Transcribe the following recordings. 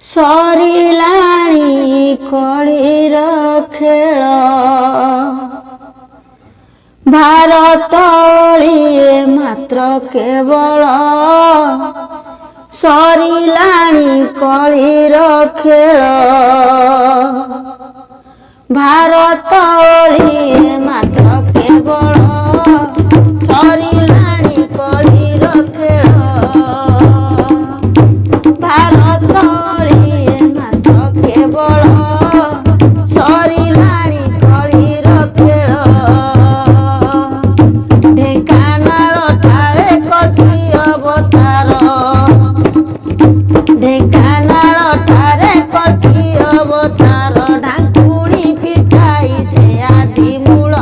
ସରିଲାଣି କଳିର ଖେଳ ଭାରତଳିଏ ମାତ୍ର କେବଳ ସରିଲାଣି କଳିର ଖେଳ ଭାରତଳିଏ ମାତ୍ର କେବଳ ସରିଲାଣି କଳିର ଖେଳ ଭାରତଳିଏ ମାତ୍ର କେବଳ ସରିଲାଣି କଳିର ଖେଳ ଢେଙ୍କାନାଳ ଠାରେ କଠି ଅବତାର ଢେଙ୍କାନାଳ ଠାରେ କଠି ଅବତାର ଢାଙ୍କୁଣି ଫିଟାଇ ସେ ଆଦି ମୂଳ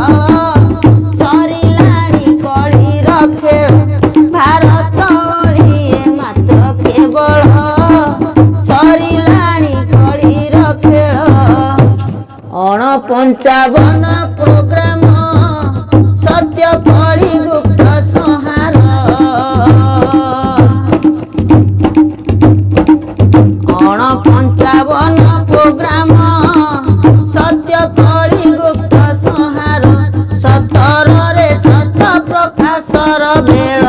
ସରିଲାଣି କଳିର ଖେଳ ଭାରତଳିଏ ମାତ୍ର କେବଳ ସରିଲାଣି କଳିର ଖେଳ 55 ପ୍ରୋଗ୍ରାମ ସତ୍ୟ କଳି ଗୁପ୍ତ ସଂହାର 55 ପ୍ରୋଗ୍ରାମ ସତ୍ୟ କଳି ଗୁପ୍ତ ସଂହାର 17ରେ ସତ ପ୍ରକାଶର ବେଳ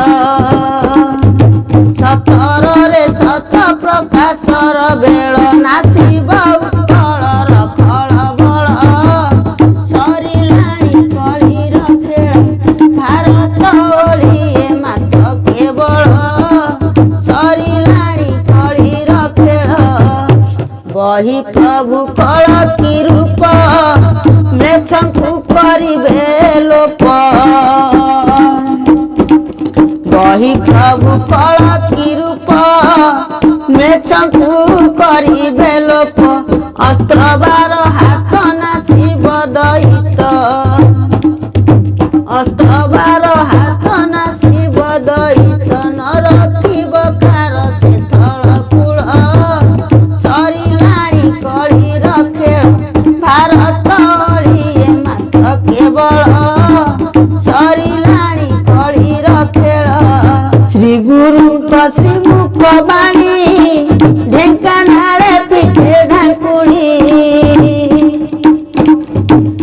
17ରେ ସତ ପ୍ରକାଶର ବେଳ ନାସିବ ଉତ୍କଳର ଖଳବଳ ସରିଲାଣି କଳିର ଖେଳ ଭାରତଳିଏ ମାତ୍ର କେବଳ ସରିଲାଣି କଳିର ଖେଳ ବହି ପ୍ରଭୁ କଳ କି ରୂପ ମ୍ଲେଚ୍ଛଙ୍କୁ କରିବେ ଲୋପ ବହି ପ୍ରଭୁ କଳ କି ରୂପ ମ୍ଲେଚ୍ଛଙ୍କୁ କରିବେ ଲୋପ ଅସ୍ତ୍ରବାର ହାତ ନାସିବ ଦଇତ ଅସ୍ତ୍ରବାର ହାତ ନାସିବ ଦଇତ ନ ରଖିବ କାର ସେ ତଳ କୂଳ ସରିଲାଣି କଳିର ଖେଳ ଭାରତଳିଏ ମାତ୍ର କେବଳ ସରିଲାଣି କଳିର ଖେଳ ଶ୍ରୀ ଗୁରୁଙ୍କ ଶ୍ରୀମୁଖ ବାଣୀ ଢେଙ୍କାନାଳେ ପିଠେ ଢାଙ୍କୁଣି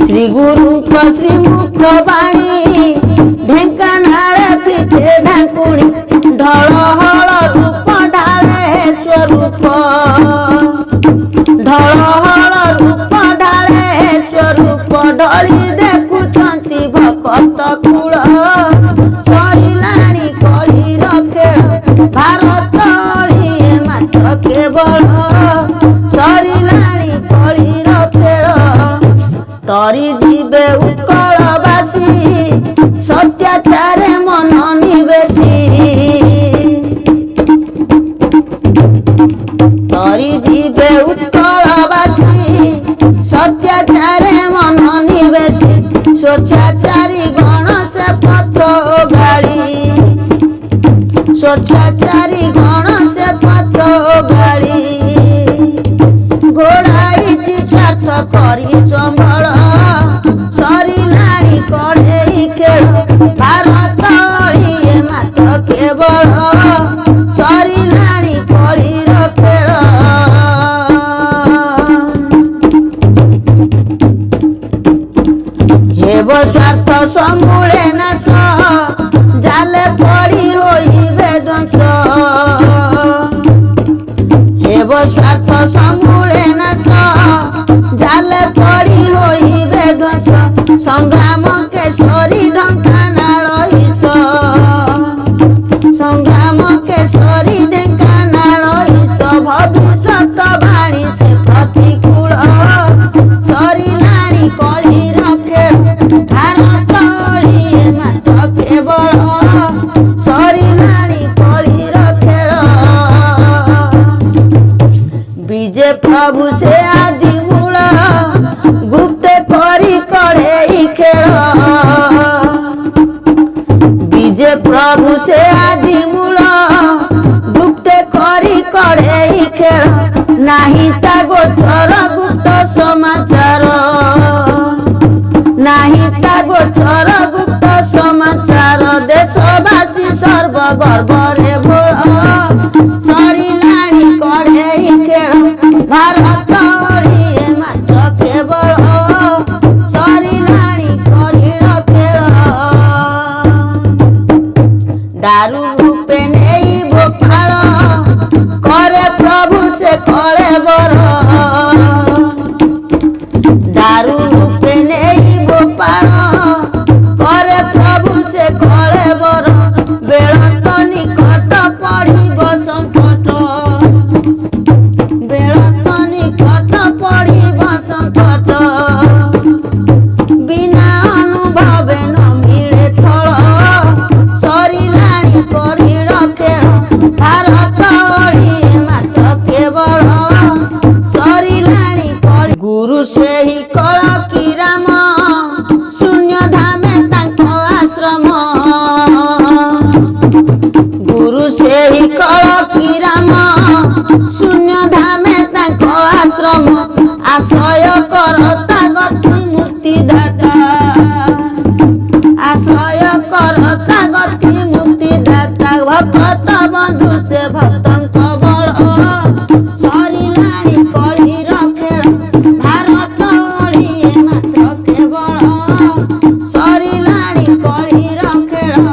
ଶ୍ରୀ ଗୁରୁଙ୍କ ଶ୍ରୀମୁଖ ବାଣୀ ଢେଙ୍କାନାଳେ ପିଠେ ଢାଙ୍କୁଣି ଢଳ ହଳ ରୂପ ଢାଳେ ସ୍ୱରୂପ ଢଳ ହଳ ରୂପ ଢାଳେ ସ୍ୱରୂପ ଢଳି ଦେଖୁଛନ୍ତି ଭକତ କୂଳ ସରିଲାଣି କଳିର ଖେଳ ଭାରତଳିଏ ମାତ୍ର କେବଳ ସରିଲାଣି କଳିର ଖେଳ ତରି ଯିବେ ଉତ୍କଳବାସୀ ସତ୍ୟାଚାରେ ମନ ନିବେଶୀ ତରି ଯିବେ ଉତ୍କଳବାସୀ ସତ୍ୟାଚାରେ ମନ ନିବେଶୀ ସ୍ୱଚ୍ଛାଚାରୀ ଗଣ ସେ ପଥ ଗାଳି ସ୍ୱଚ୍ଛାଚାରୀ ଗଣ ସେ ପଥ ଗାଳି ଘୋଡ଼ାଇଛି ସ୍ୱାର୍ଥ କରି ସମ୍ବଳ ସରିଲାଣି କଳେଇ ଖେଳ ଭାରତଳିଏ ମାତ୍ର କେବଳ ସରିଲାଣି କଳିର ଖେଳ ହେବ ସ୍ୱାର୍ଥ ସମୂଳେ ନାଶ ଜାଲେ ପଡ଼ି ହୋଇବେ ଧ୍ୱଂସ ହେବ ସ୍ୱାର୍ଥ ସମୂଳେ ନାଶ ଜାଲେ ପଡ଼ି ହୋଇବେ ଧ୍ୱଂସ ସଂଗ୍ରାମ କେଶରୀ ଢେଙ୍କାନାଳ ଇଶ ସଂଗ୍ରାମ କେଶରୀ ଢେଙ୍କାନାଳ ଇଶ ଭବିଷ୍ୟତ ବାଣୀ ସେ ପ୍ରତିକୂଳ ସରିଲାଣି କଳିର ଖେଳ ଭାରତଳିଏ ମାତ୍ର କେବଳ ସରିଲାଣି କଳିର ଖେଳ ବିଜେ ପ୍ରଭୁ ସେ ଆଦି ମୂଳ ଗୁପ୍ତେ କରି କଢ଼େଇ ଖେଳ ବିଜେ ପ୍ରଭୁ ସେ ଆଦି ମୂଳ ଗୁପ୍ତେ କରି କଢ଼େଇ ଖେଳ ନାହିଁ ତା ଗୋଚର ଗୁପ୍ତ ସମାଚାର ନାହିଁ ତା ଗୋଚର ଗୁପ୍ତ ସମାଚାର ଦେଶବାସୀ ସର୍ବଗର୍ବରେ ଭୋଳ ସରିଲାଣି କଢ଼େଇ ଖେଳ ଶୂନ୍ୟ ଧାମେ ତାଙ୍କ ଆଶ୍ରମ ଆଶ୍ରୟ କରତା ଗତି ମୁକ୍ତି ଦାତା ଆଶ୍ରୟ କରତା ଗତି ମୁକ୍ତି ଦାତା ଭକ୍ତ ବନ୍ଧୁ ସେ ଭକ୍ତଙ୍କ ବଳ ସରିଲାଣି କଳିର ଖେଳ ଭାରତ ଓଳିଏ ମାତ୍ର କେବଳ ସରିଲାଣି କଳିର ଖେଳ